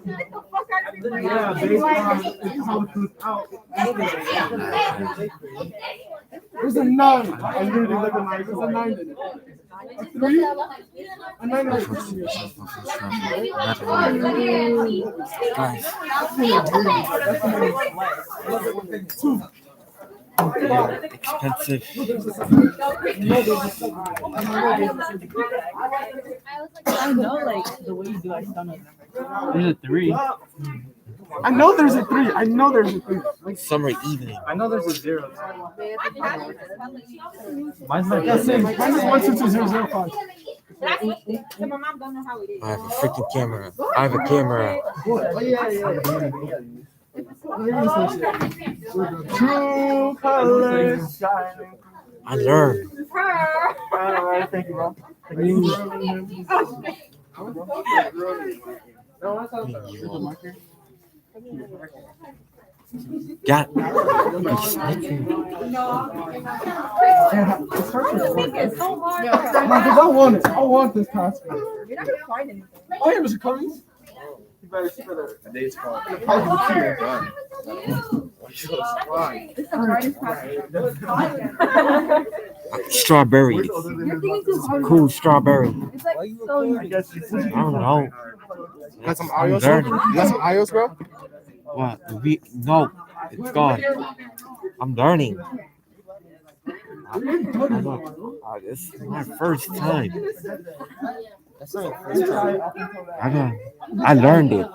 Yeah, based on how it comes out. There's a 9. I literally look at mine. There's a 9 in it. A 3? A 9 or a 3. Guys, expensive. I know, like, the way you do, I just don't know. There's a 3. I know there's a 3. I know there's a 3. Summer evening. I know there's a 0. Mine's not Yeah, same. Mine is 122005. I have a freaking camera. I have a camera. Oh, yeah. True colors shining. I learned. Alright, thank you, bro. Got. It's hard to find. Because I want it. I want this costume. You're not gonna find anything. Oh, yeah, Mr. Cummings. You better see for the days called. It's the hardest part. Strawberries. You're thinking too hard. Cool strawberry. It's like so I don't know. Got some I'm iOS, learning. bro? You got some iOS, bro? What? No, it's gone. I'm learning. This is my first time. I learned it.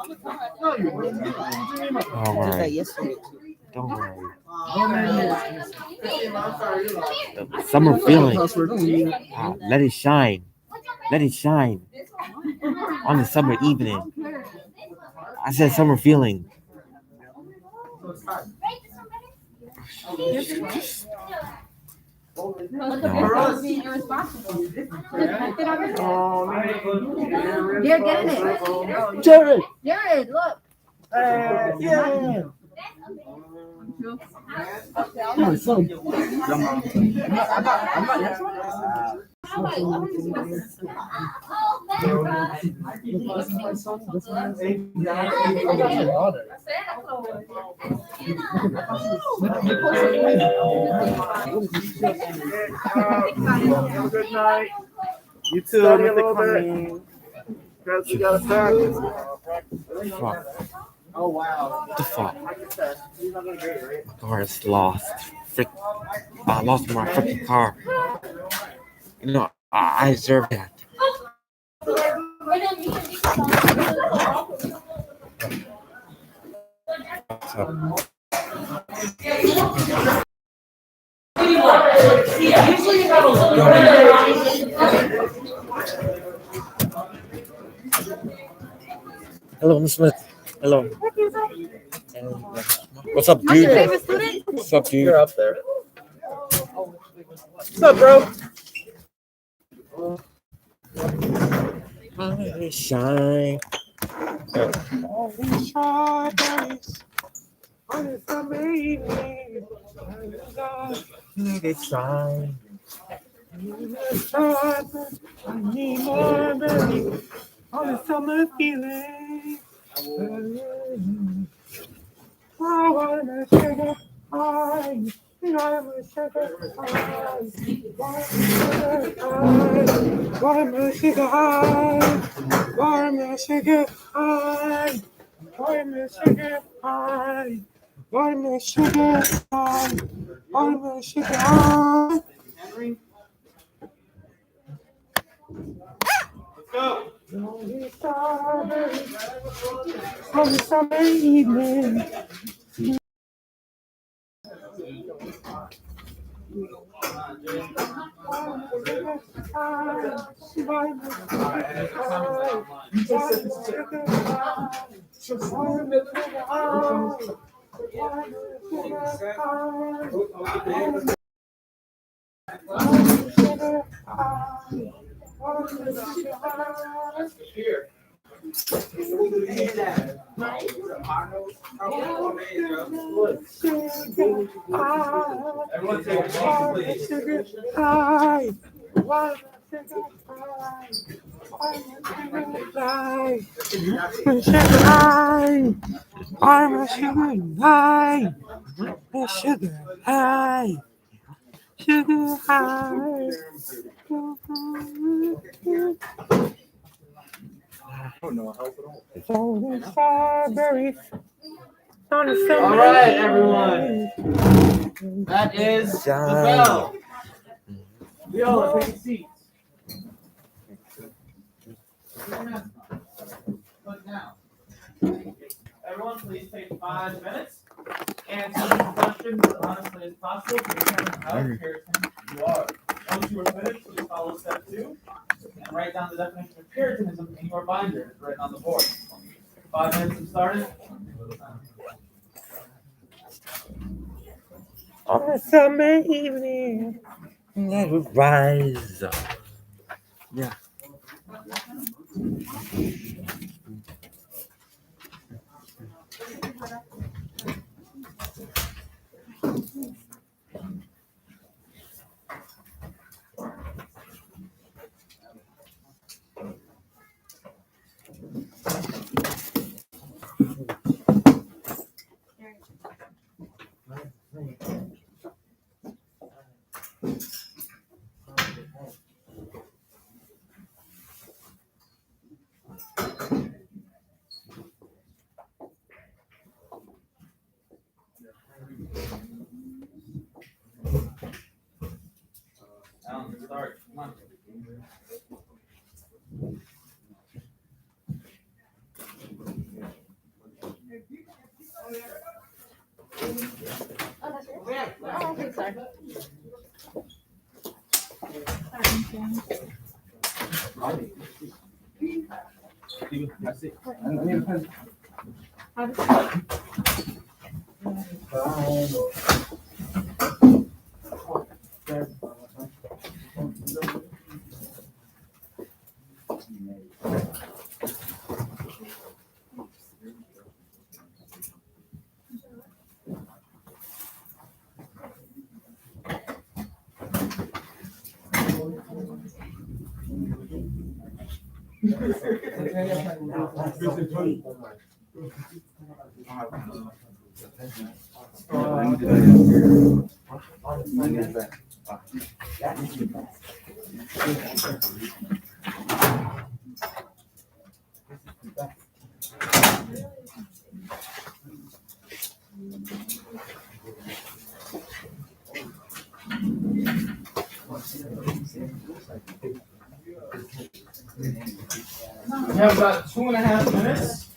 Don't worry. Don't worry. The summer feeling. Let it shine. Let it shine. On the summer evening. I said summer feeling. being irresponsible. You're getting it. Jared! Jared, look. Yeah! My son. Good night. You too, Mr. Cummings. You gotta practice. Fuck. Oh wow. What the fuck? My car is lost. I lost my freaking car. You know, I deserve that. Hello, Miss Smith. Hello. What's up, dude? Favorite student? What's up, dude? You're up there. What's up, bro? Shine. Let it shine. I need more, baby. All the summer feeling. Oh, I'm a sugar high. I'm a sugar high. I'm a sugar high. I'm a sugar high. I'm a sugar high. I'm a sugar high. I'm a sugar high. On the summer evening. Here. sugar high. I'm a sugar high. Sugar high. I'm a sugar high. Sugar high. Sugar high. It's only strawberries on the summer. All right, everyone. That is the bell. Viola, take a seat. Put down. Everyone, please take 5 minutes. Answer these questions as honestly as possible to determine how Puritan you are. Once you are finished, please follow step 2 and write down the definition of Puritanism in your binder written on the board. 5 minutes have started. On a summer evening, let it rise. Yeah. Alan, start. Come on. Oh, okay, sorry. We have about 2.5 minutes.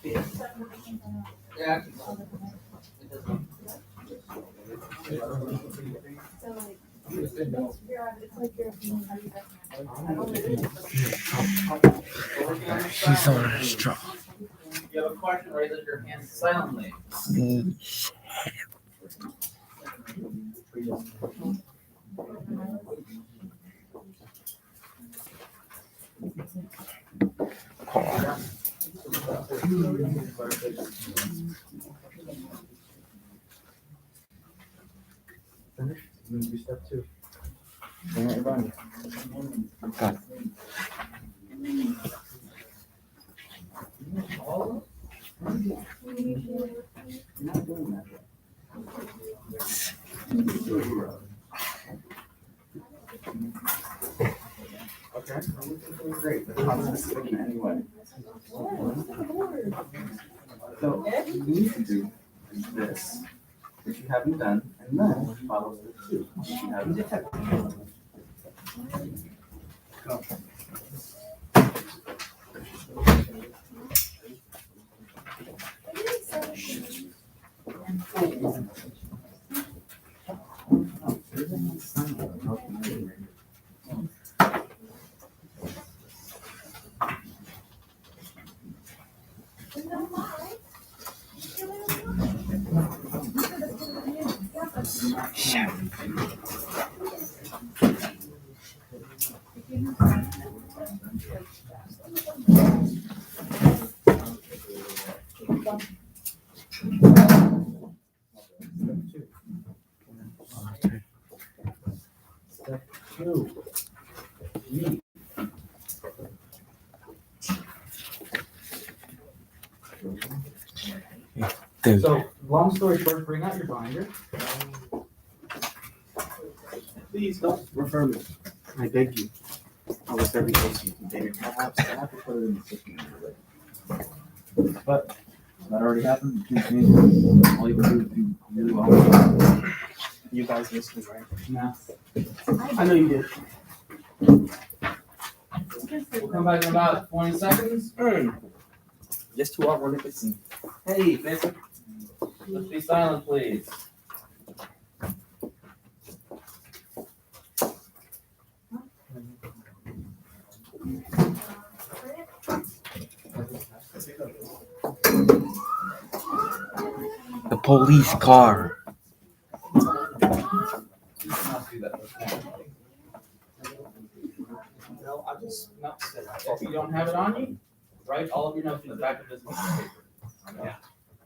Yeah. She's on a straw. If you have a question, raise up your hand silently. Step 2. Okay. Great. The process is in any way. So you need to do this, which you haven't done, and then follow step 2, which you haven't done. Go. Step 2. Read. So, long story short, bring out your binder. Please don't refer me. I beg you. Almost every case you can take. Perhaps I have to put it in the system. But that already happened. Two things. All you can do is do really well. You guys listened, right? No. I know you did. We'll come back in about 20 seconds. Just 2 hours, 1:15. Hey, Vincent. Let's be silent, please. The police car. No, I just not said. If you don't have it on you, write all of your notes in the back of this piece of paper. Yeah.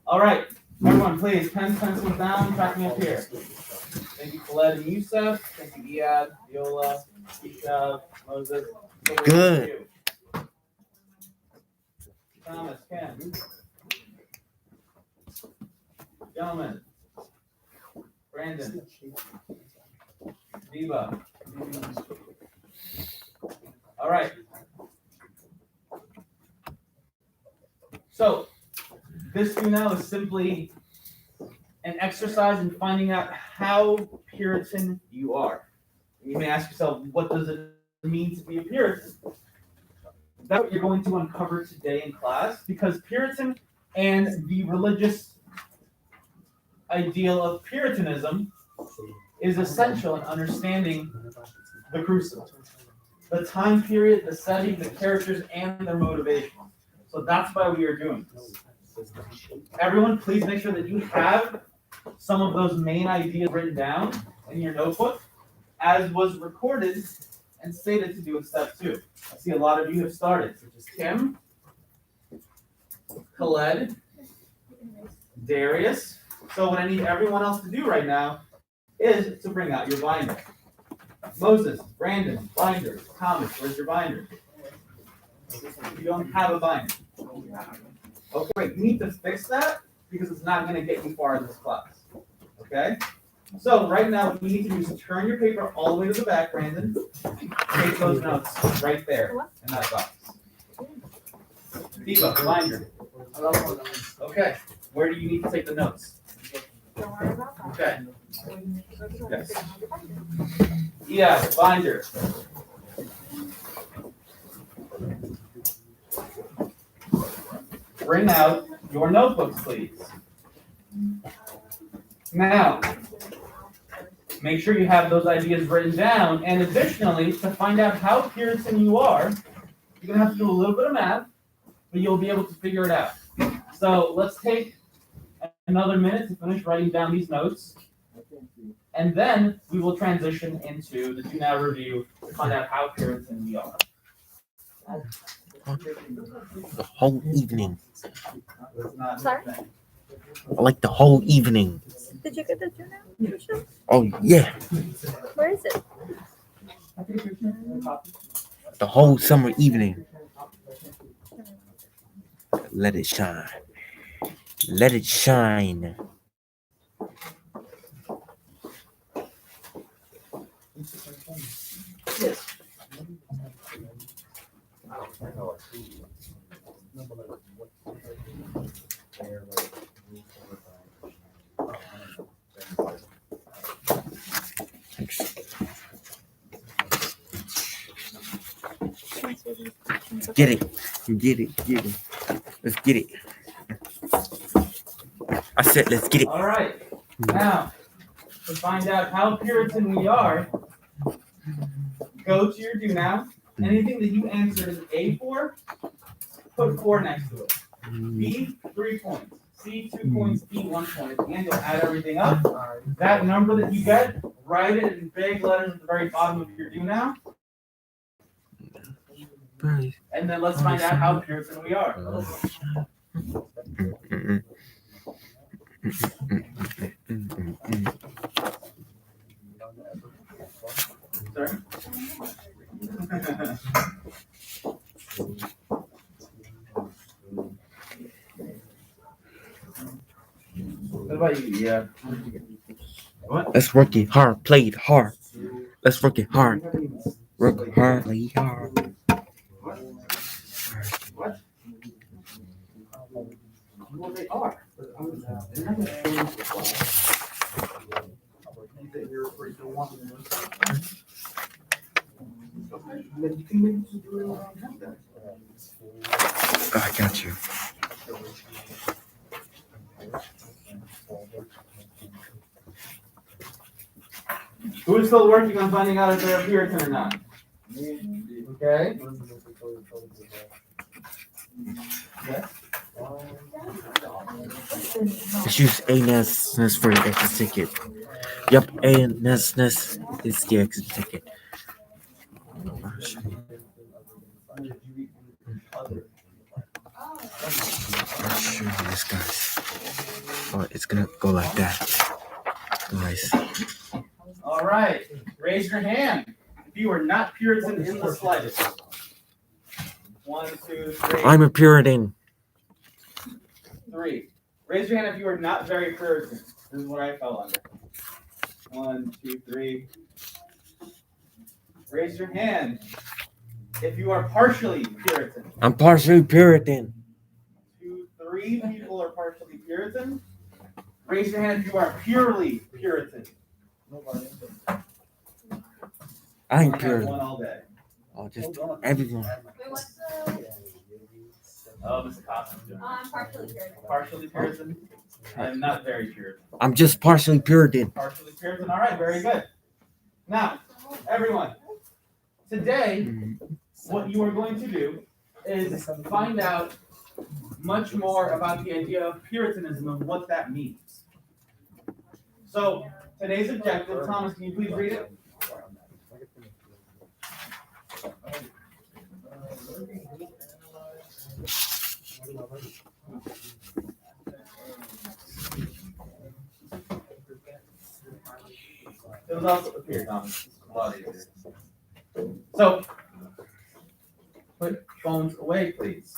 All right, everyone, please, pens, pencils down, track me up here. Thank you, Khaled and Yusuf. Thank you, Iyad, Viola, Isha, Moses. Good. Thomas, Ken. Gentlemen. Brandon. Diva. All right. So, this do now is simply an exercise in finding out how Puritan you are. You may ask yourself, what does it mean to be a Puritan? That's what you're going to uncover today in class, because Puritan and the religious ideal of Puritanism is essential in understanding the Crucible. The time period, the setting, the characters, and their motivation. So that's why we are doing this. Everyone, please make sure that you have some of those main ideas written down in your notebook, as was recorded and stated to do in step 2. I see a lot of you have started, such as Kim, Khaled, Darius. So what I need everyone else to do right now is to bring out your binder. Moses, Brandon, binder. Thomas, where's your binder? You don't have a binder. Okay, wait, you need to fix that because it's not going to get you far in this class. Okay? So right now what you need to do is turn your paper all the way to the back, Brandon. Take those notes right there in that box. Diva, binder. Okay, where do you need to take the notes? Okay. Yes. Yeah, binder. Bring out your notebooks, please. Now, make sure you have those ideas written down, and additionally, to find out how Puritan you are, you're gonna have to do a little bit of math, but you'll be able to figure it out. So let's take another minute to finish writing down these notes, and then we will transition into the do now review to find out how Puritan we are. The whole evening. Sorry? I like the whole evening. Did you get the tuna? Michelle? Oh yeah, Where is it? the whole summer evening. Let it shine. Let it shine. Get it. Get it. Get it. Let's get it. I said, let's get it. All right. Now, to find out how Puritan we are, go to your do now. Anything that you answered as A for, put 4 next to it. B, 3 points. C, 2 points. D, 1 point. At the end, you'll add everything up. That number that you get, write it in big letters at the very bottom of your do now. And then let's find out how Puritan we are. Sorry? What about you? Yeah. Let's work it hard. Play it hard. Let's work it hard. Work hard. Play it hard. Well, they are. They're not gonna show you the flash. That you're afraid to want them. But you can maybe just do it around that. I got you. Who is still working on finding out if they're a Puritan or not? Okay. Let's use A-ness for the exit ticket. Yep, A-ness is the exit ticket. I'll show you this, guys. Oh, it's gonna go like that. Guys. All right. Raise your hand if you are not Puritan in the slightest. 1, 2, 3. I'm a Puritan. 3. Raise your hand if you are not very Puritan. This is what I fell under. 1, 2, 3. Raise your hand if you are partially Puritan. I'm partially Puritan. 2, 3 people are partially Puritan. Raise your hand if you are purely Puritan. I ain't I have Puritan. one all day. Oh, just everyone. Oh, Mr. Costa's doing it. I'm partially Puritan. Partially Puritan. I'm not very Puritan. I'm just partially Puritan. Partially Puritan. All right, very good. Now, everyone, today, what you are going to do is find out much more about the idea of Puritanism and what that means. So, today's objective, Thomas, can you please read it? It was also up here, Thomas. A lot easier. So, put phones away, please.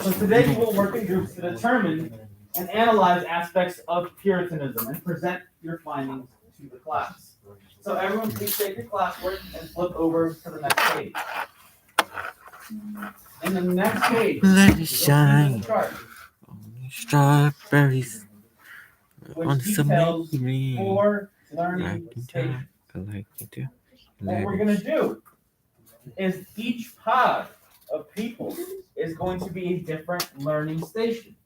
So today we will work in groups to determine and analyze aspects of Puritanism and present your findings to the class. So everyone please take your classwork and flip over to the next page. In the next page, Let you'll it see shine. the chart, Strawberries on which some details evening. 4 Like learning to stations. I like to. What we're gonna do is each pod of people is going to be a different learning station.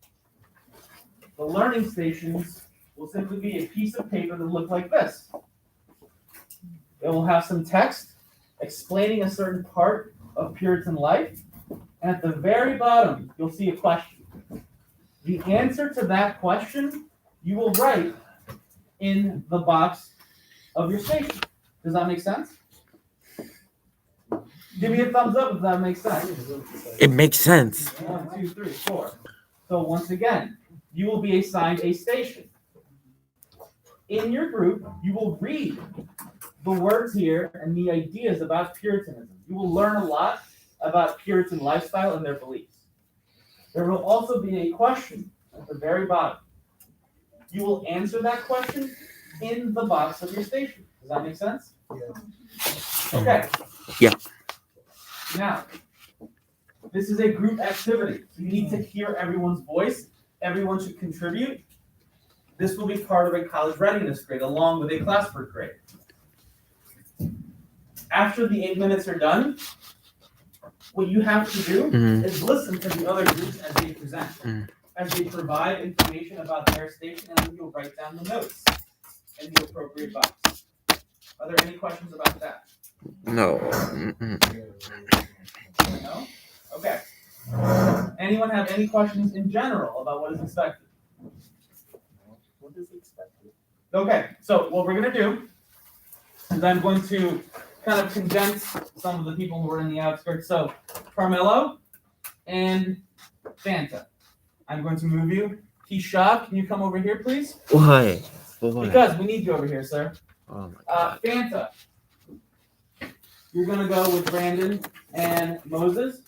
The learning stations will simply be a piece of paper that look like this. It will have some text explaining a certain part of Puritan life, and at the very bottom, you'll see a question. The answer to that question, you will write in the box of your station. Does that make sense? Give me a thumbs up if that makes sense. It makes sense. 1, 2, 3, 4. So once again, you will be assigned a station. In your group, you will read the words here and the ideas about Puritanism. You will learn a lot about Puritan lifestyle and their beliefs. There will also be a question at the very bottom. You will answer that question in the box of your station. Does that make sense? Okay. Yeah. Now, this is a group activity. You need to hear everyone's voice. Everyone should contribute. This will be part of a college readiness grade along with a classwork grade. After the 8 minutes are done, what you have to do is listen to the other groups as they present, as they provide information about their station, and then you'll write down the notes in the appropriate box. Are there any questions about that? No. No? Okay. Anyone have any questions in general about what is expected? What is expected? Okay, so what we're going to do is I'm going to kind of condense some of the people who are in the outskirts. So, Carmelo and Fanta. I'm going to move you. T-Shop, can you come over here, please? Why? Why? Because we need you over here, sir. Oh my God. Fanta. You're going to go with Brandon and Moses.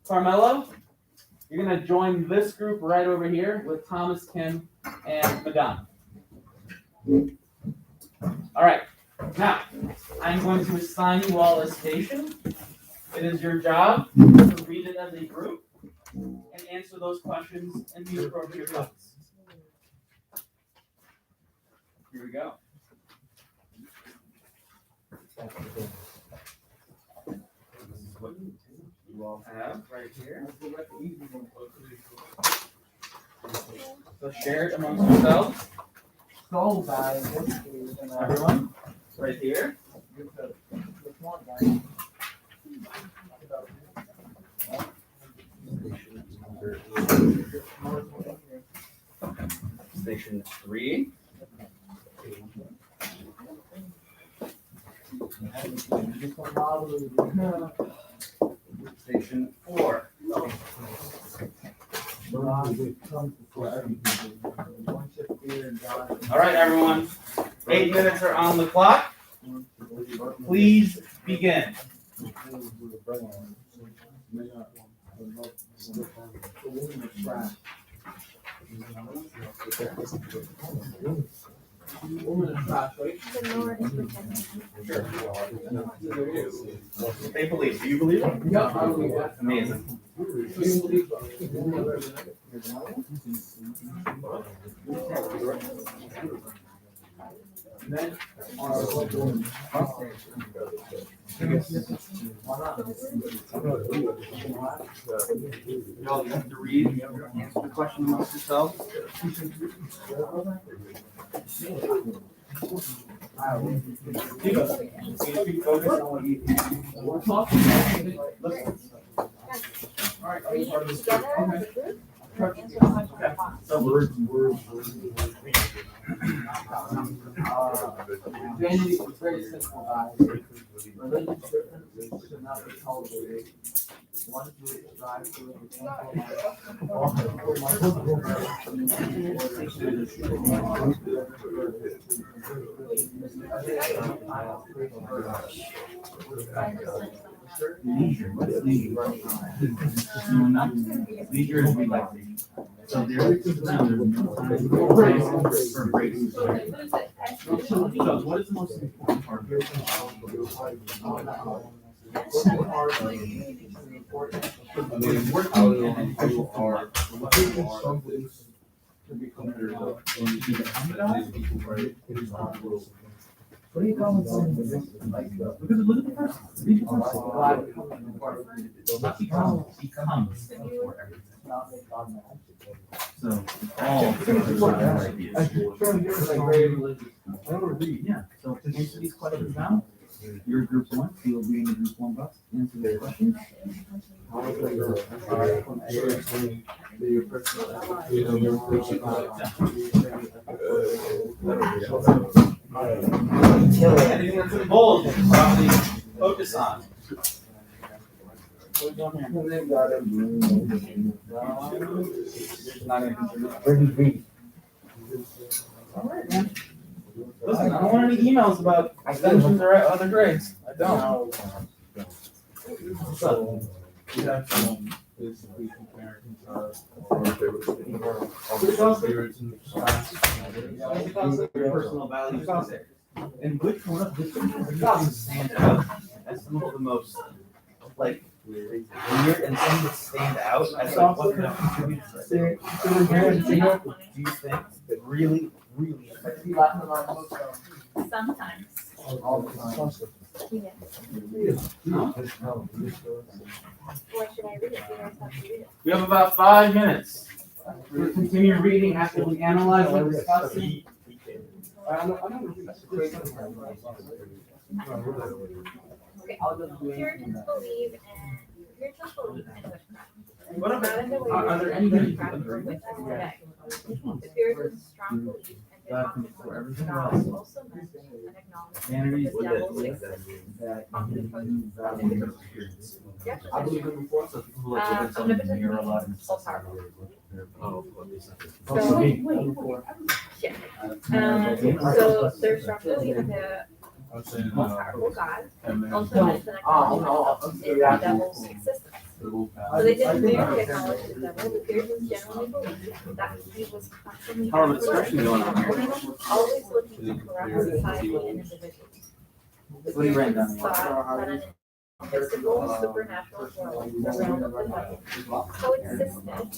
Carmelo, You're gonna join this group right over here with Thomas, Kim, and Madonna. All right, now, I'm going to assign you all a station. It is your job to read it as a group and answer those questions in the appropriate ways. Here we go. This is what you all have right here. So share it amongst yourselves. Everyone, right here. Station 3. Station 4. All right, everyone. 8 minutes are on the clock. Please begin. They believe. Do you believe it? Yeah, I believe that. Amazing. You all have to read, answer the question amongst yourselves. Focus on what you talk. All right, are you part of this? Together as a group, answer the question at once. So Vanity is very simple, guys. Religious differences should not be tolerated. One group strives to live leisure, what's leisure? Leisure is relaxation. So there's no time for breaks. So what is the most important part of your What do you call it? Because look at the person. Read the person. Not becomes before everything. So all ideas. Yeah. So to answer these questions now, you're group 1. So you'll be in the group 1 box. Answer the questions. Anything that's in bold, you can probably focus on. What are we doing here? All right, man. Listen, I don't want any emails about extensions or other grades. I don't. What's up? Basically comparing Your personal values. And which one of these stand out as some of the most like weird and some that stand out as like what could have contributed to this? Do you think that really affects you? Sometimes. Yeah. Why should I read it? You guys have to read it. We have about 5 minutes. We'll continue reading after we analyze and discuss it. Okay. Puritans believe in witchcraft. What about, Not in the way are there any? witchcraft or witches today. The Puritans' strong belief in divine everything God else. also meant an acknowledgement Vanity of the devil's existence. I believe in before. So people who like live in some mirror a lot and stuff. So their strong belief in the most powerful God also meant an acknowledgement of the devil's existence. So they didn't really acknowledge the devil. The Puritans generally believed that he was constantly How is expression going on here? always looking to corrupt society and individuals. The What are you writing down? Puritans thought that an invisible supernatural world, the realm of the devil, coexisted, meaning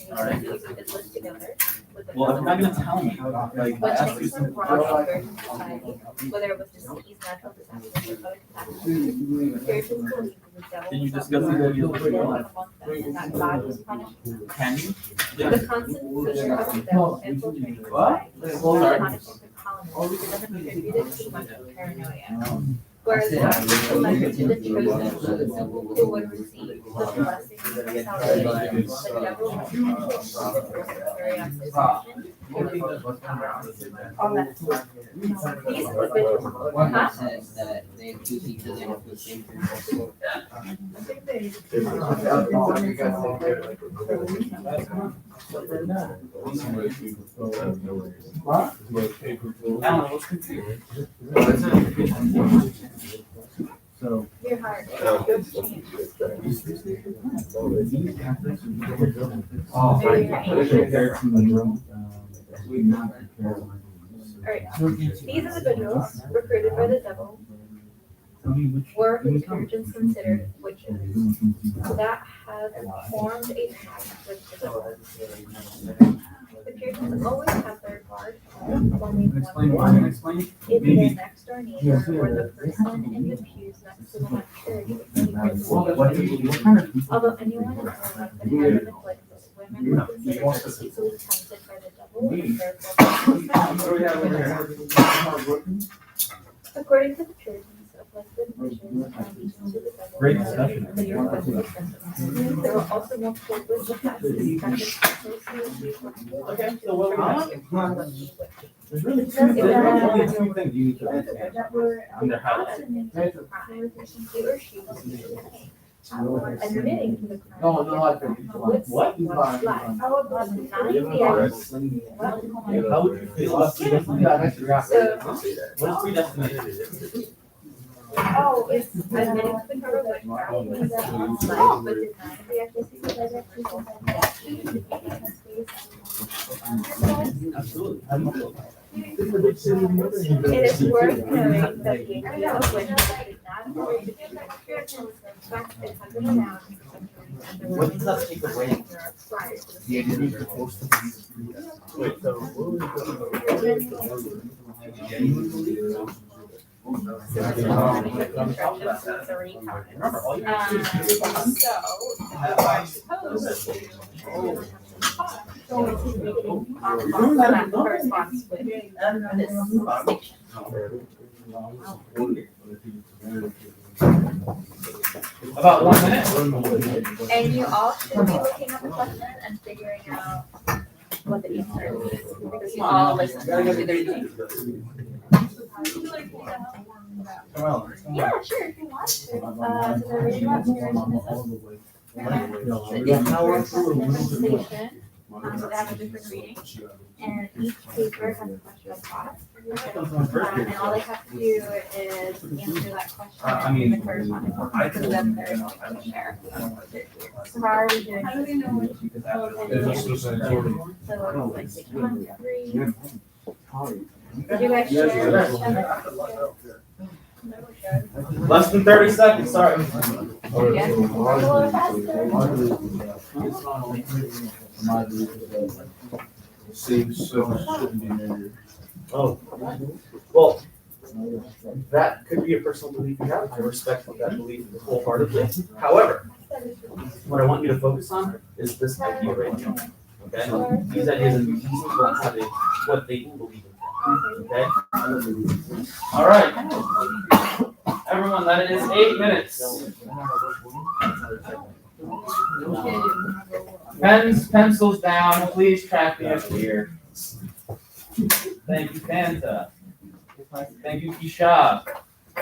these lived together with the Well, if you're not gonna tell me, like, when ask things you went wrong in Puritan society, whether it was disease, natural disasters, or other catastrophes, the Puritans believed the devil Can you was discuss these ideas with living me? among them, and that God was punishing them. Can you? The constant fear of the devil infiltrating What? society, Sorry. punishing the colonists, contributed to much paranoia. Whereas God was elected to the chosen who would receive the blessings of salvation, the devil was the person to carry out his mission. All that. These individuals, huh? That they accuse each other of the same thing. Alan, what's confusing? Your heart. Alright, these individuals, recruited by the devil, were who the Puritans considered witches that had formed a pact with the devil. The Puritans always had their guard only Explain why, one and explain. either their next door neighbor or the person in the pews next to them at church would secretly. Although anyone in their life that had been afflicted, women were considered easily tempted by the devil and therefore. According to the Puritans, afflicted witches to the devil. Great discussion. There were also multiple witchcrafts Okay, so what we There's really two things. only two things you need to understand. in their house. He or she was admitting to the crime. No, I think. What? What? Denying the act. How would you feel about predestination? So, What is predestination? oh, it's admitting to the crime of witchcraft, but denying the Absolutely. It is worth noting that the idea of witchcraft did not agree to the Puritans. In fact, it has been around for centuries, and there were What does that take away? prior to the Remember, all you have to do is that corresponds with this about 1 minute. And you all should be looking at the question and figuring out what the answer is, because you all listen to their Yeah, sure, if you want to. So they're reading about Puritanism. Yeah, how are Station, so they have a different reading, and each paper has a question of thought. And all they have to do is answer that question in the corresponding order, because then they're going to share. So how are we doing? How do we know which? So like station 1, 3. Did you guys share? Less than 30 seconds, sorry. Yes. A little faster. Oh, well, that could be a personal belief you have. I respect that belief wholeheartedly. However, what I want you to focus on is this idea right here. Okay? These ideas are easy to how they, what they believe in. Okay? All right. Everyone, that is 8 minutes. Pens, pencils down, please track me up here. Thank you, Fanta. Thank you, Kishab.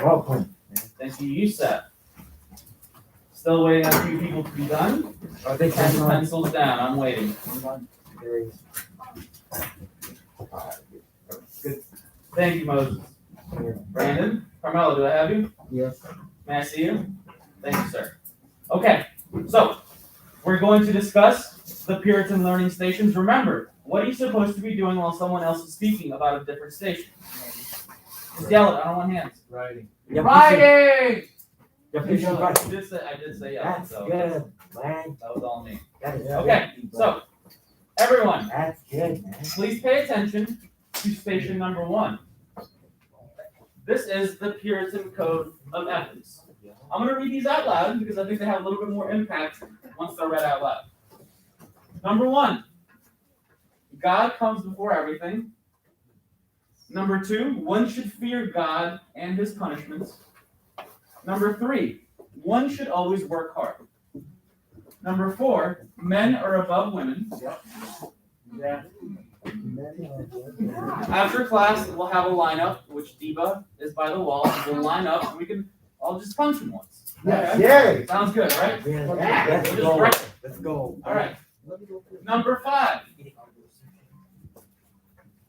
Welcome. Thank you, Yusef. Still waiting on a few people to be done. Are they Pens, pencils down, I'm waiting. Thank you, Moses. Brandon, Carmelo, do I have you? Yes. May I see you? Thank you, sir. Okay, so We're going to discuss the Puritan learning stations. Remember, what are you supposed to be doing while someone else is speaking about a different station? Just yell it. I don't want hands. Writing. Writing! Yeah, I please should write. did say yell. That's So good, man. that was all me. That is Okay, good. so everyone, That's good, man. please pay attention to station number 1. This is the Puritan Code of Ethics. I'm going to read these out loud because I think they have a little bit more impact once they're read out loud. Number 1, God comes before everything. Number 2, one should fear God and his punishments. Number 3, one should always work hard. Number 4, men are above women. Yeah. After class, we'll have a lineup, which Diva is by the wall. We'll line up, and we can all just punch him once. Yeah. Sounds good, right? Yeah, let's We'll just go. break it. Let's go. All right. Number 5,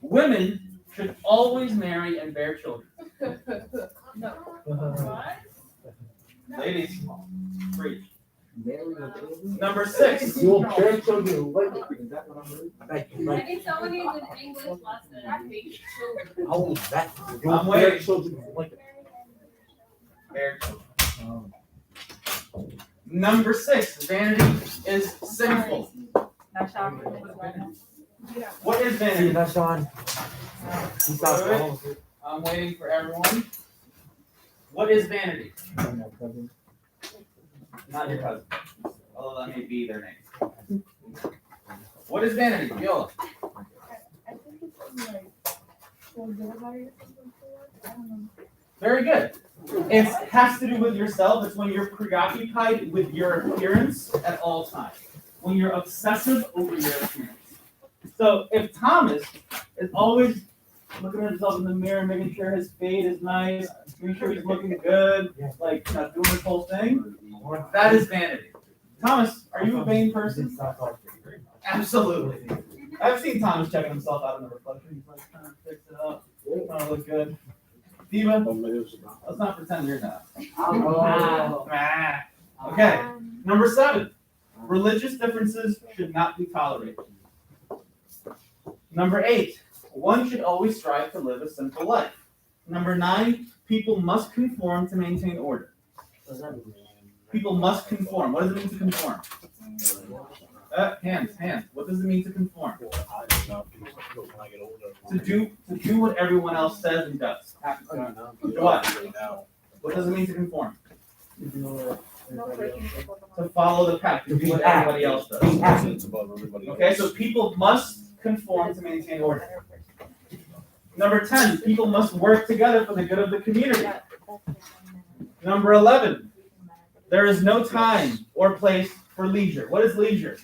women should always marry and bear children. Ladies, preach. Number 6, You'll bear children. Is that what I'm reading? Thank you. I Thank think someone needs an English lesson. I think you. Oh, that's. I'm waiting. Children. bear children. Number 6, vanity is sinful. What is See, vanity? that's Sean. He's out there. I'm waiting for everyone. What is vanity? Not your cousin, although that may be their name. What is vanity? Viola. I think it's like feel good about it or something like that. I don't know. Very good. It has to do with yourself. It's when you're preoccupied with your appearance at all times. When you're obsessive over your appearance. So if Thomas is always looking at himself in the mirror, making sure his fade is nice, making sure he's looking good, like doing this whole thing, that is vanity. Thomas, are you a vain person? Absolutely. I've seen Thomas checking himself out in the reflection. He's like trying to fix it up, trying to look good. Diva, let's not pretend you're not. Okay, number 7. Religious differences should not be tolerated. Number 8. One should always strive to live a simple life. Number 9. People must conform to maintain order. People must conform. What does it mean to conform? Hands. What does it mean to conform? To do what everyone else says and does. What? What does it mean to conform? To follow the path, to do what everybody else does. Okay, so people must conform to maintain order. Number 10, people must work together for the good of the community. Number 11, there is no time or place for leisure. What is leisure?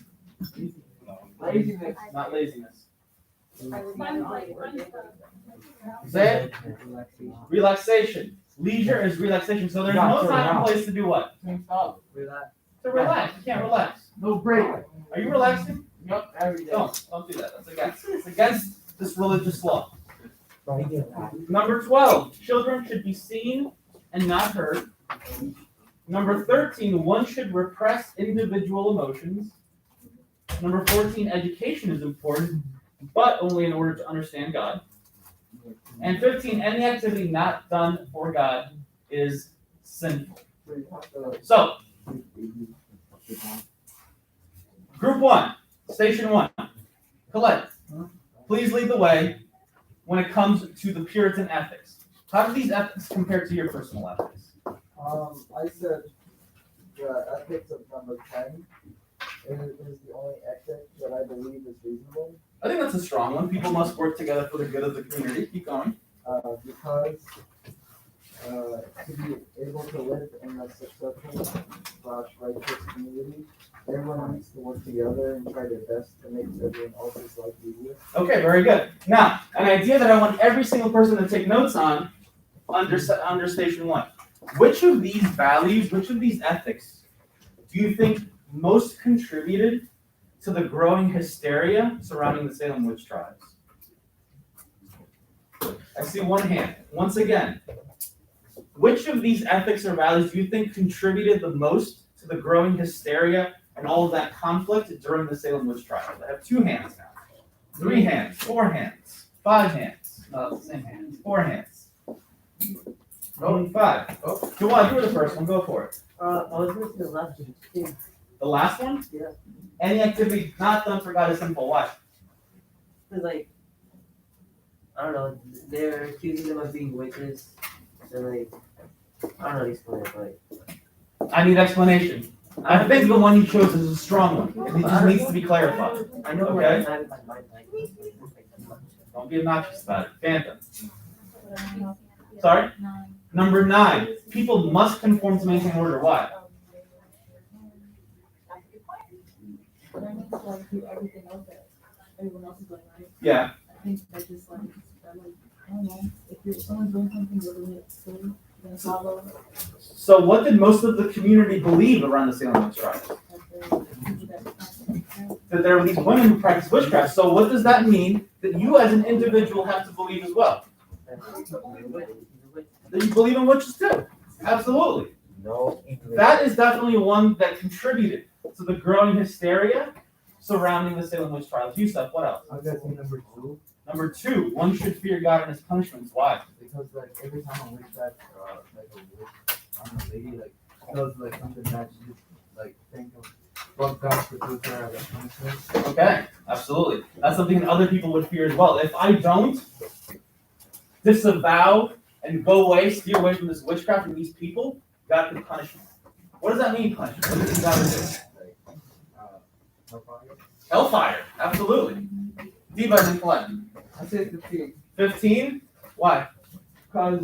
Laziness. Not laziness. Say it. Relaxation. Leisure is relaxation. So there's no time and place to do what? To relax. You can't relax. No break. Are you relaxing? Yep, every day. Don't do that. It's against this religious law. Number 12, children should be seen and not heard. Number 13, one should repress individual emotions. Number 14, education is important, but only in order to understand God. And 15, any activity not done for God is sinful. So, Group 1, Station 1, Colette, please lead the way when it comes to the Puritan ethics. How do these ethics compare to your personal ethics? I said the ethics of number 10 is the only ethic that I believe is reasonable. I think that's a strong one. People must work together for the good of the community. Keep going. Because to be able to live in a successful / righteous community, everyone needs to work together and try their best to make everyone else's life easier. Okay, very good. Now, an idea that I want every single person to take notes on under Station 1. Which of these values, which of these ethics do you think most contributed to the growing hysteria surrounding the Salem witch trials? I see one hand. Once again, which of these ethics or values do you think contributed the most to the growing hysteria and all of that conflict during the Salem witch trials. I have 2 hands now, 3 hands, 4 hands, 5 hands. No, that's the same hands. 4 hands. Only 5. Oh. Jawad, you were the first one. Go for it. I was gonna say the last thing. The last one? Yeah. Any activity not done for God is sinful. Why? Cause like, I don't know, they're accusing them of being witches, and like, I don't know how to explain it, but I need explanation. I think the one you chose is a strong one. It just needs to be clarified. I know Okay. what I have in my mind, like. Don't be obnoxious about it. Phantom. Sorry? Number 9. People must conform to maintain order. Why? But I need to like do everything else that everyone else is doing, right? Yeah. I think that just like, I don't know, if someone's doing something really silly, you're gonna follow So what did most of the community believe around the Salem witch trials? That there were these women who practiced witchcraft. So what does that mean that you as an individual have to believe as well? That you believe in witches too? Absolutely. No. That is definitely one that contributed to the growing hysteria surrounding the Salem witch trials. Yusuf, what else? I'm guessing number 2, Number 2, one should fear God and his punishments. Why? because like every time a witch that like a witch, a lady like does like something bad, she just like think of what God could do to her as a punishment. Okay, absolutely. That's something that other people would fear as well. If I don't disavow and go away, steer away from this witchcraft and these people, God can punish me. What does that mean, punish me? What does God do? Hellfire. Hellfire, absolutely. Diva and Colette. I say 15. 15? Why? Cause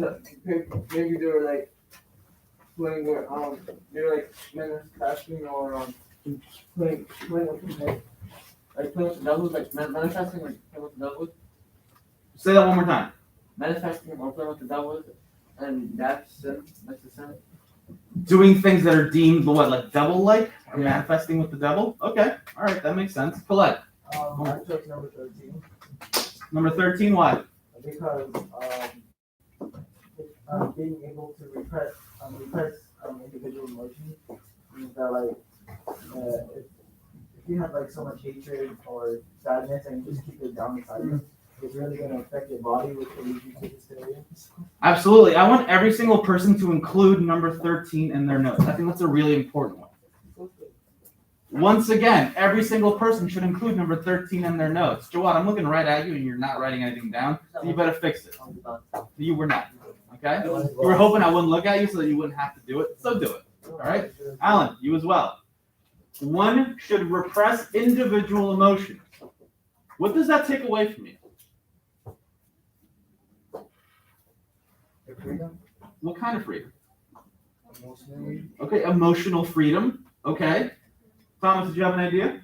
maybe they were like playing with they were like manifesting or playing with the like playing with the devil, like manifesting like playing with the devil, Say that one more time. manifesting or playing with the devil, and that's sin. That's the sin. Doing things that are deemed what, like devil-like? Or Yeah. manifesting with the devil? Okay, all right, that makes sense. Colette. I chose number 13 Number 13, why? because being able to repress individual emotions means that like if you have like so much hatred or sadness and you just keep it down inside you, it's really gonna affect your body, which will lead you to hysteria. Absolutely. I want every single person to include number 13 in their notes. I think that's a really important one. Once again, every single person should include number 13 in their notes. Jawad, I'm looking right at you and you're not writing anything down, so you better fix it. You were not, okay? You were hoping I wouldn't look at you so that you wouldn't have to do it, so do it, all right? Alan, you as well. One should repress individual emotions. What does that take away from you? Your freedom, What kind of freedom? emotionally. Okay, emotional freedom, okay. Thomas, did you have an idea?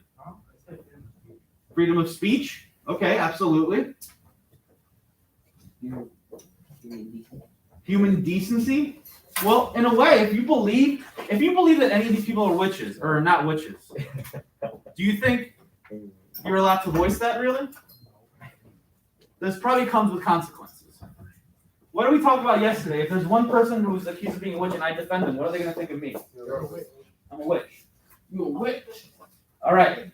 Freedom of speech? Okay, absolutely. Human decency? Well, in a way, if you believe that any of these people are witches or are not witches, do you think you're allowed to voice that really? This probably comes with consequences. What did we talk about yesterday? If there's one person who's accused of being a witch and I defend them, what are they going to think of me? I'm a witch. You a witch. All right.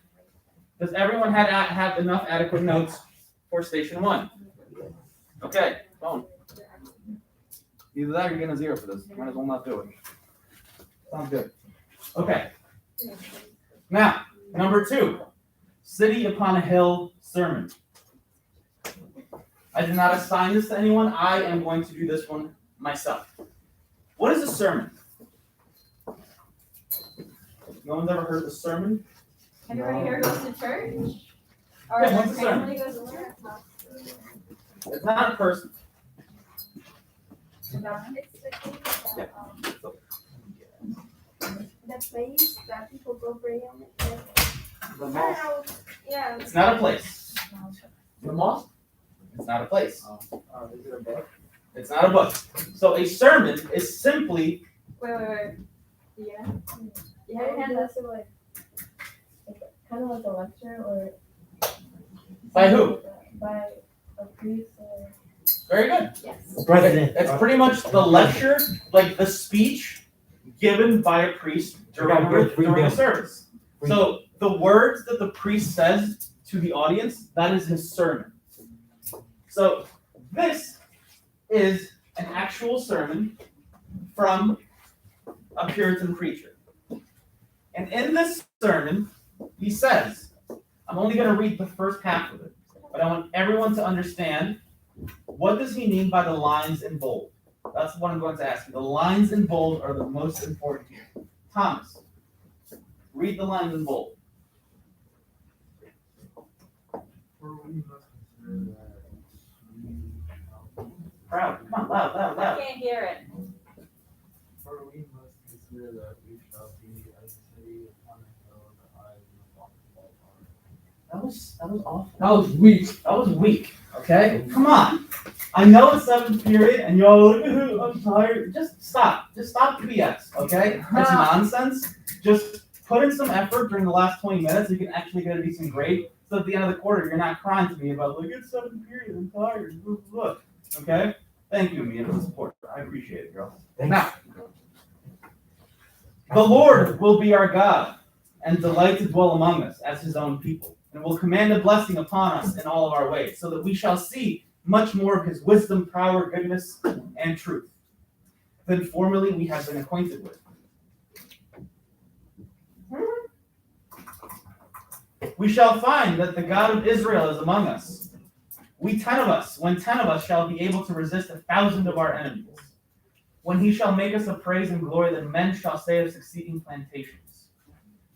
Does everyone have enough adequate notes for station 1? Okay, phone. Either that or you're getting a 0 for this. Might as well not do it. Sounds good. Okay. Now, number 2, City Upon a Hill sermon. I did not assign this to anyone. I am going to do this one myself. What is a sermon? No one's ever heard of a sermon? Everybody here goes to church? Or Yeah, their what's a sermon? family goes to church? It's not a person. It's the thing that, the place that people go pray on it. The I don't mosque. know, yeah. It's not a place. The mosque? It's not a place. Is it a book? It's not a book. So a sermon is simply Wait. Yeah. Yeah, and that's like kind of like a lecture or. By who? By a priest or. very good. Yes. President. It's pretty much the lecture, like the speech given by a priest during a service. So the words that the priest says to the audience, that is his sermon. So this is an actual sermon from a Puritan preacher. And in this sermon, he says, I'm only going to read the first half of it, but I want everyone to understand, what does he mean by the lines in bold? That's what I'm going to ask you. The lines in bold are the most important here. Thomas, read the lines in bold. Proud. Come on, loud, loud, loud. Can't hear it. For we must consider that we shall be as a city upon a hill in the eyes of the That was awful. That was weak. That was weak. Okay? Come on. I know it's seventh period and you're all like, I'm tired. Just stop. Just stop the BS. Okay? It's nonsense. Just put in some effort during the last 20 minutes. You can actually get a decent grade. So at the end of the quarter, you're not crying to me about, like, it's seventh period. I'm tired. Look. Okay? Thank you, Mia, for the support. I appreciate it, girl. Now, the Lord will be our God and delight to dwell among us as his own people, and will command a blessing upon us in all of our ways, so that we shall see much more of his wisdom, power, goodness, and truth than formerly we have been acquainted with. We shall find that the God of Israel is among us. When 10 of us shall be able to resist 1,000 of our enemies. When he shall make us a praise and glory, that men shall say of succeeding plantations.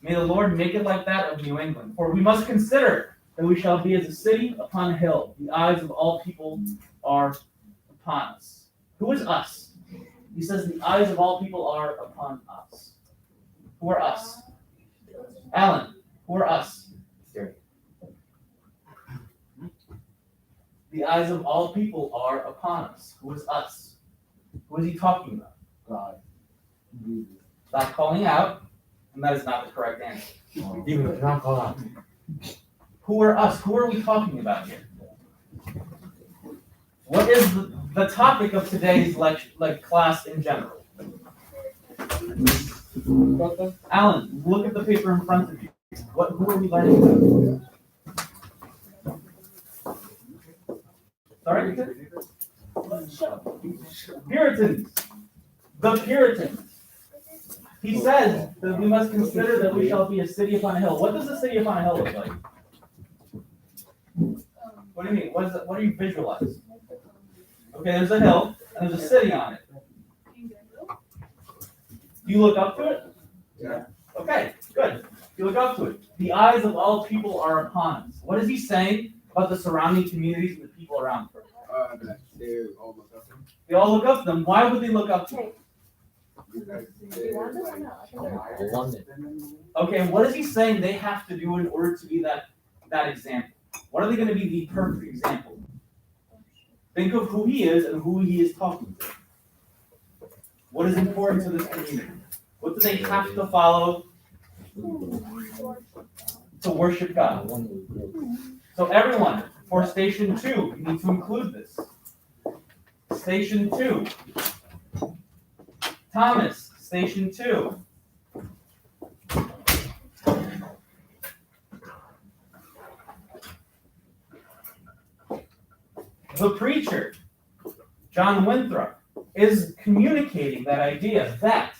May the Lord make it like that of New England. For we must consider that we shall be as a city upon a hill. The eyes of all people are upon us. Who is us? He says the eyes of all people are upon us. Who are us? Alan, who are us? The eyes of all people are upon us. Who is us? Who is he talking about? God. Stop calling out, and that is not the correct answer. Not call out. Who are us? Who are we talking about here? What is the topic of today's lecture, like class in general? Alan, look at the paper in front of you. Who are we learning about? Sorry? Puritans. The Puritans. He says that we must consider that we shall be a city upon a hill. What does a city upon a hill look like? What do you mean? What do you visualize? Okay, there's a hill and there's a city on it. Do you look up to it? Yeah. Okay, good. You look up to it. The eyes of all people are upon us. What is he saying about the surrounding communities and the people around them? They all look up to him. They all look up to them. Why would they look up to them? Because Do you want this or not? I think they're- London. Okay, what is he saying they have to do in order to be that example? What are they going to be the perfect example? Think of who he is and who he is talking to. What is important to this community? What do they have to follow to worship God? So everyone, for station 2, you need to include this. Station 2. Thomas, station 2. The preacher, John Winthrop, is communicating that idea that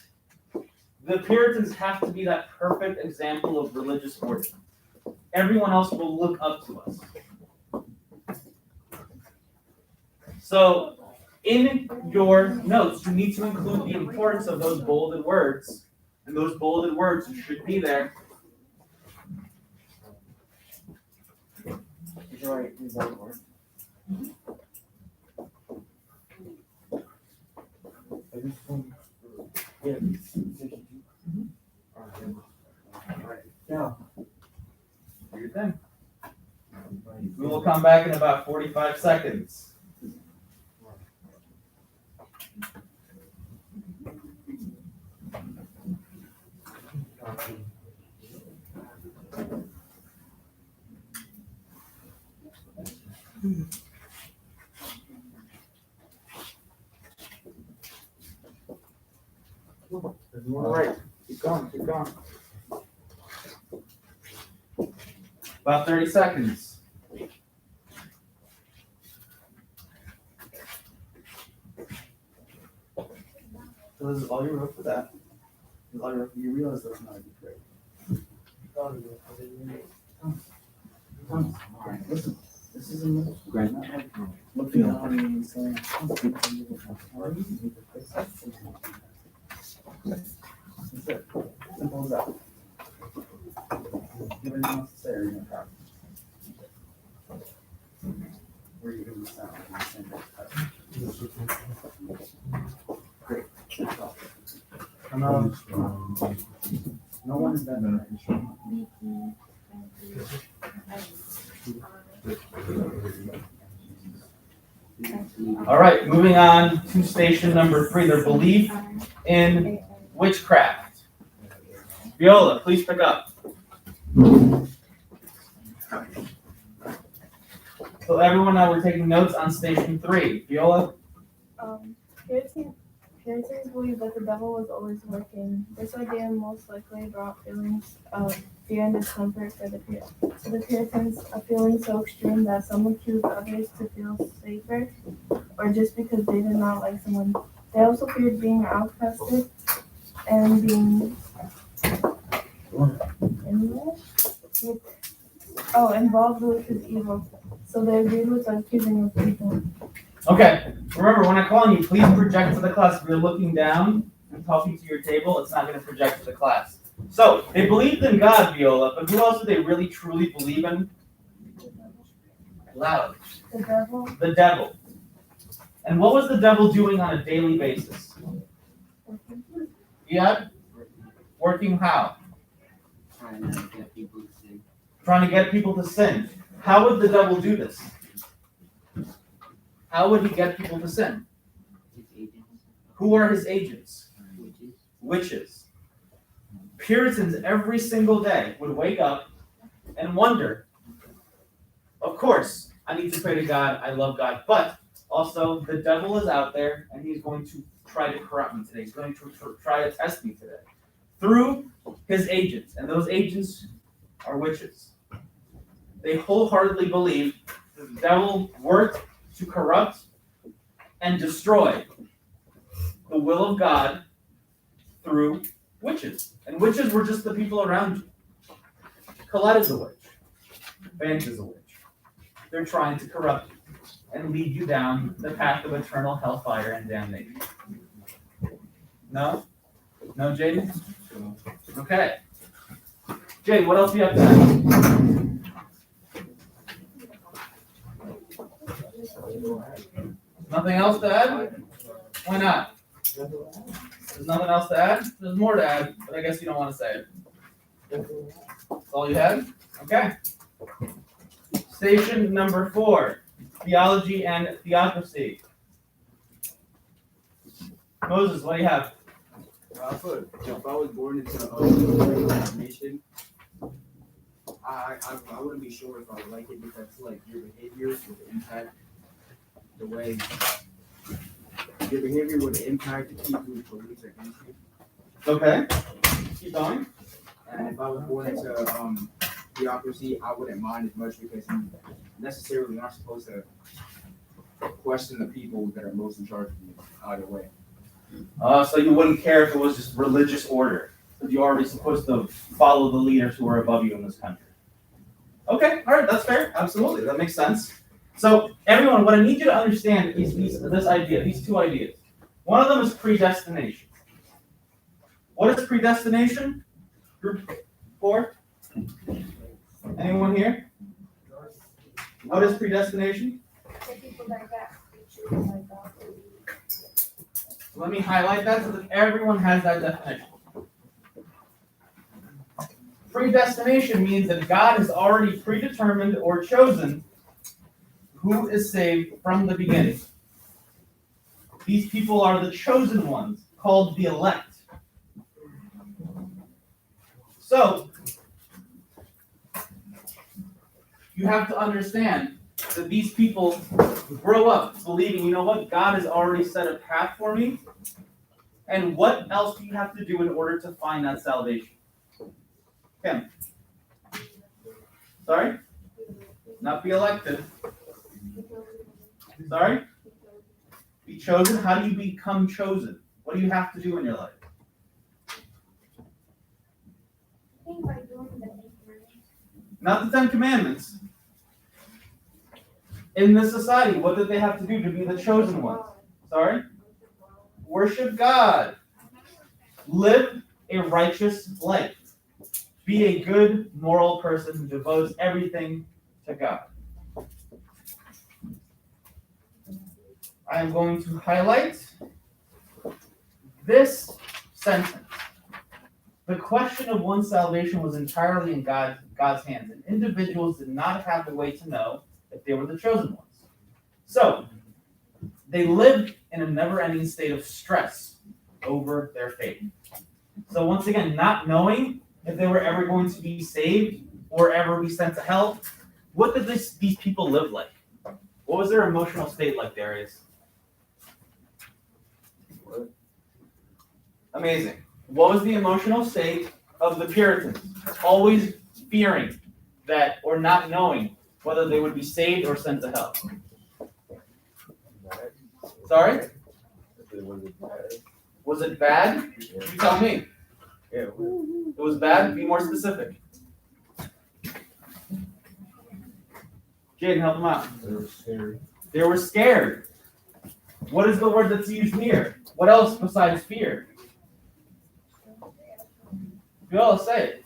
the Puritans have to be that perfect example of religious order. Everyone else will look up to us. So, in your notes, you need to include the importance of those bolded words, and those bolded words should be there. Yeah. Do your thing. We will come back in about 45 seconds. All right. Keep going. Keep going. About 30 seconds. So this is all you wrote for that? This is all you wrote for- You realize that's not a good grade. Alright, listen, this is a middle school. Great. Not like looking at me and saying. That's it. Simple as that. You have anything else to say or you're gonna cry? Or are you gonna sound like you're saying that? Great. That's all. No one is better than you. All right, moving on to station number 3, their belief in witchcraft. Viola, please pick up. So everyone, now we're taking notes on station 3. Viola? Puritans believed that the devil was always working. This idea most likely brought feelings of fear and discomfort for the Puritans, a feeling so extreme that some would choose others to feel safer, or just because they did not like someone. They also feared being outcasted and being involved with evil. So they agreed with accusing of people. Okay, remember, when I call on you, please project to the class. If you're looking down and talking to your table, it's not going to project to the class. So, they believed in God, Viola, but who else did they really truly believe in? Loud. The devil. The devil. And what was the devil doing on a daily basis? Yeah? Working how? Trying to get people to sin. Trying to get people to sin. How would the devil do this? How would he get people to sin? His agents, Who are his agents? witches. Witches. Puritans every single day would wake up and wonder, of course, I need to pray to God, I love God, but also the devil is out there and he's going to try to corrupt me today. He's going to try to test me today through his agents, and those agents are witches. They wholeheartedly believe that the devil worked to corrupt and destroy the will of God through witches. And witches were just the people around you. Colette is a witch. Vance is a witch. They're trying to corrupt you and lead you down the path of eternal hellfire and damnation. No? No, Jaden? Okay. Jade, what else do you have to add? Nothing else to add? Why not? There's nothing else to add? There's more to add, but I guess you don't want to say it. That's all you had? Okay. Station number 4, theology and theocracy. Moses, what do you have? If I was born into a nation, I wouldn't be sure if I would like it because like your behavior would impact the way your behavior would impact the people who believe against you. Okay. Keep going. And if I was born into theocracy, I wouldn't mind as much because you necessarily aren't supposed to question the people that are most in charge of you either way. So you wouldn't care if it was just religious order, because you're already supposed to follow the leaders who are above you in this country. Okay, all right, that's fair. Absolutely, that makes sense. So everyone, what I need you to understand is these two ideas. One of them is predestination. What is predestination? Group 4? Anyone here? What is predestination? Let me highlight that so that everyone has that definition. Predestination means that God has already predetermined or chosen who is saved from the beginning. These people are the chosen ones, called the elect. So, you have to understand that these people grow up believing, you know what, God has already set a path for me, and what else do you have to do in order to find that salvation? Kim. Sorry? Not be elected. Sorry? Be chosen? How do you become chosen? What do you have to do in your life? Not the 10 Commandments. In this society, what did they have to do to be the chosen ones? Sorry? Worship God. Live a righteous life. Be a good moral person who devotes everything to God. I am going to highlight this sentence. The question of one's salvation was entirely in God's hands, and individuals did not have a way to know if they were the chosen ones. So, they lived in a never-ending state of stress over their faith. So once again, not knowing if they were ever going to be saved or ever be sent to hell, what did these people live like? What was their emotional state like, Darius? Amazing. What was the emotional state of the Puritans? Always fearing that, or not knowing whether they would be saved or sent to hell. Sorry? Was it bad? You tell me. It was bad? Be more specific. Jaden, help them out. They were scared. They were scared. What is the word that's used here? What else besides fear? You all say it.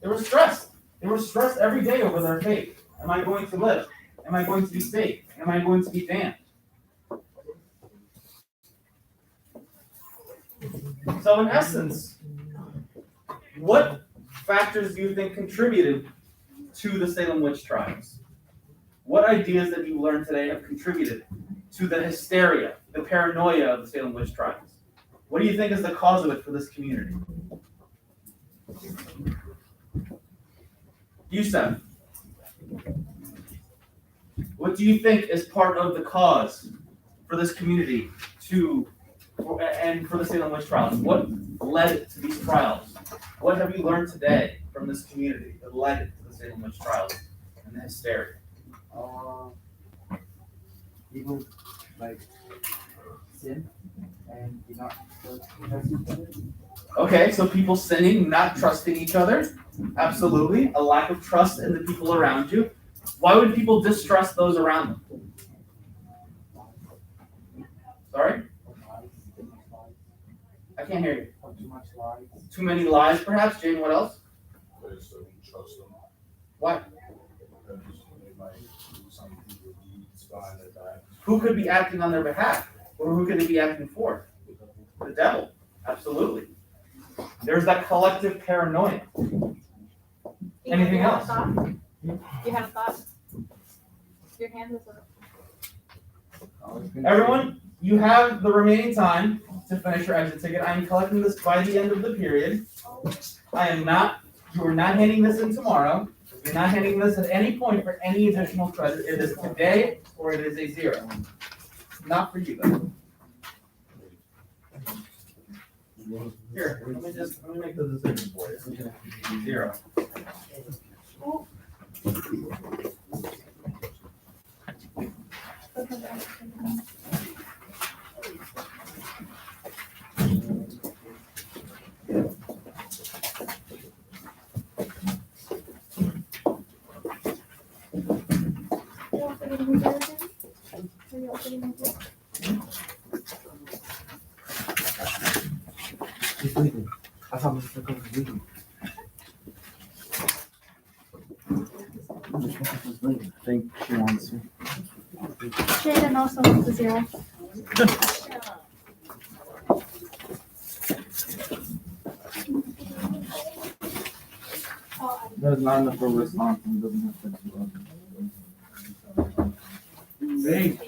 They were stressed. They were stressed every day over their faith. Am I going to live? Am I going to be saved? Am I going to be damned? So in essence, what factors do you think contributed to the Salem witch trials? What ideas that you learned today have contributed to the hysteria, the paranoia of the Salem witch trials? What do you think is the cause of it for this community? Yusef, what do you think is part of the cause for this community and for the Salem witch trials? What led to these trials? What have you learned today from this community that led to the Salem witch trials and the hysteria? People like sin and do not trust each other. Okay, so people sinning, not trusting each other. Absolutely. A lack of trust in the people around you. Why would people distrust those around them? Sorry? I can't hear you. Too much lies. Too many lies, perhaps? Jane, what else? They just don't trust them. Why? Because they might do some evil deeds behind their back. Who could be acting on their behalf? Or who could they be acting for? The devil. Absolutely. There's that collective paranoia. Anything else? You had a thought? Your hand was up. Everyone, you have the remaining time to finish your exit ticket. I am collecting this by the end of the period. You are not handing this in tomorrow. You're not handing this at any point for any additional credit. It is today or it is a 0. Not for you though. Here, let me make the decision for you. 0. He's leaving. I thought Mr. Cook was leaving. I think she wants to. Jaden also wants a 0. There's not enough of a response and doesn't have to do Hey.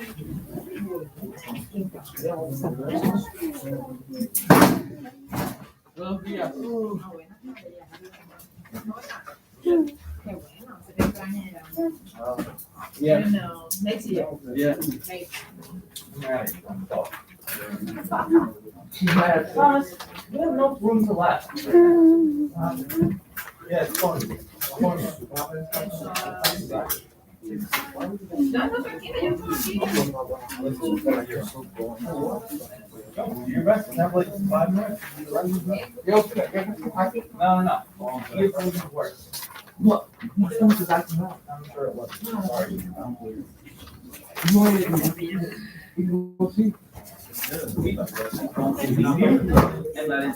Buenos días. Yeah. No, next year. Yeah. Thomas, we have no room to laugh. Yeah, it's fun. Your best, have like 5 minutes. No. You told me to work. Look, my stomach is acting up. I'm sure it was. Sorry. We'll see. And that is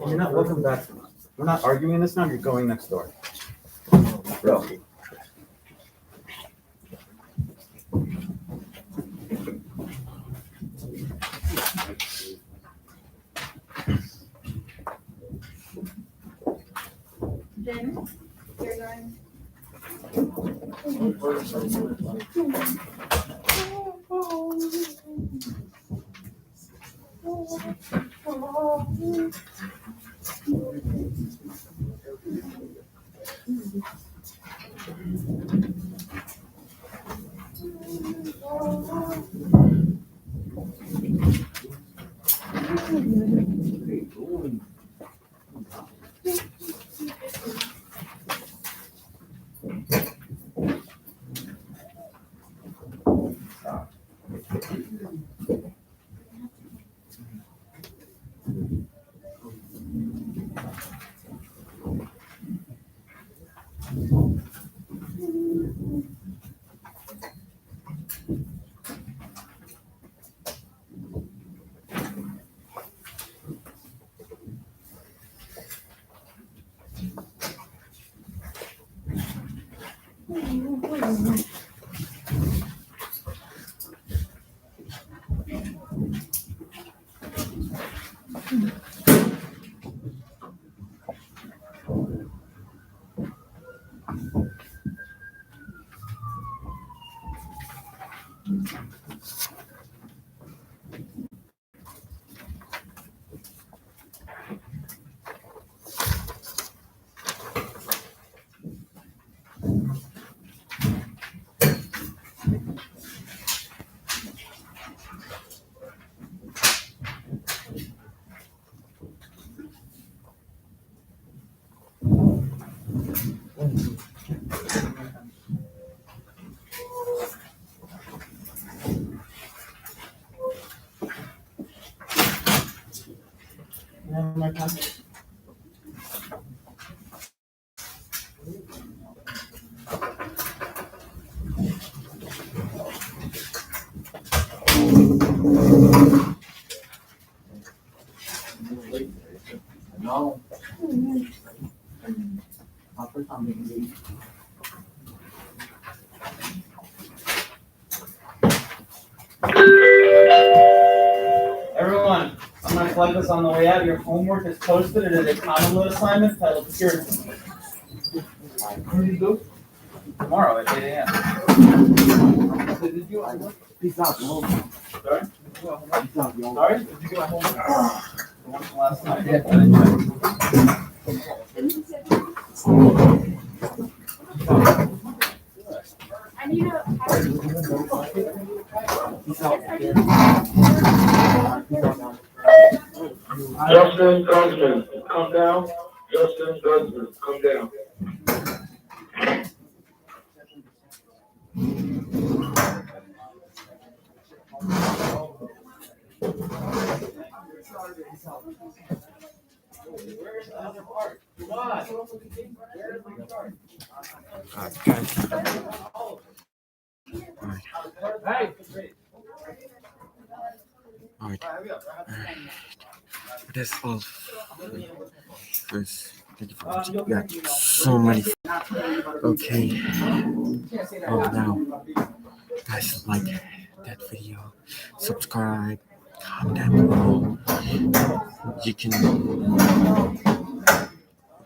You're not welcome back. We're not arguing this now. You're going next door. Go. Then you're going. No. Not for something. Everyone, I'm gonna collect this on the way out. Your homework is posted. It is a common load assignment titled Puritan. Tomorrow at 8 a.m. Peace out, yo. Sorry? Peace out, yo. Sorry? Did you get my homework? Last night. I need a. Justin Guzman, come down. Justin Guzman, come down. Where's the other part? Come on. Where's the part? Hey. Alright. That's all. First, thank you for watching. We got so many. Okay. Now, guys, like that video, subscribe, comment down below. You can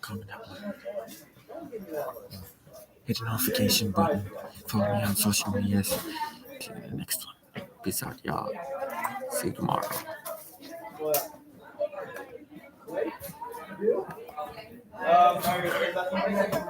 comment down below. Hit the notification button. Follow me on social medias. See you in the next one. Peace out, y'all. See you tomorrow. Sorry, is that something?